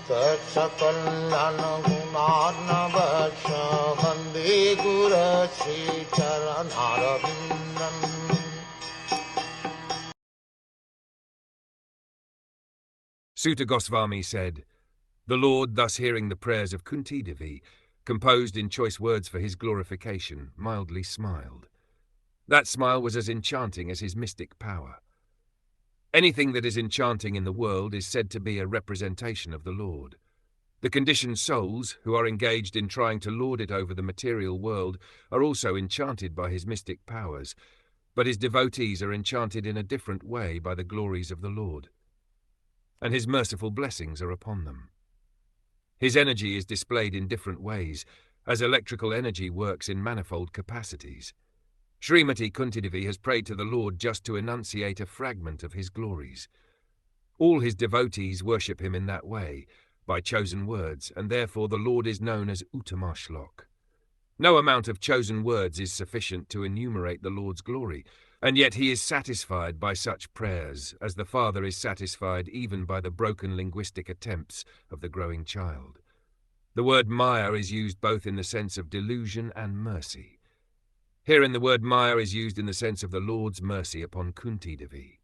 Sakal Gunar Vande Guru Sri Charanaravindan. Sutta Goswami said, "The Lord, thus hearing the prayers of Kunti Devi, composed in choice words for his glorification, mildly smiled. That smile was as enchanting as his mystic power. Anything that is enchanting in the world is said to be a representation of the Lord. The conditioned souls, who are engaged in trying to lord it over the material world, are also enchanted by his mystic powers, but his devotees are enchanted in a different way by the glories of the Lord, and his merciful blessings are upon them. His energy is displayed in different ways, as electrical energy works in manifold capacities. Srimati Kunti Devi has prayed to the Lord just to enunciate a fragment of his glories. All his devotees worship him in that way, by chosen words, and therefore the Lord is known as Uttama Shlok. No amount of chosen words is sufficient to enumerate the Lord's glory, and yet he is satisfied by such prayers, as the father is satisfied even by the broken linguistic attempts of the growing child. The word Maya is used both in the sense of delusion and mercy. Herein the word Maya is used in the sense of the Lord's mercy upon Kunti Devi.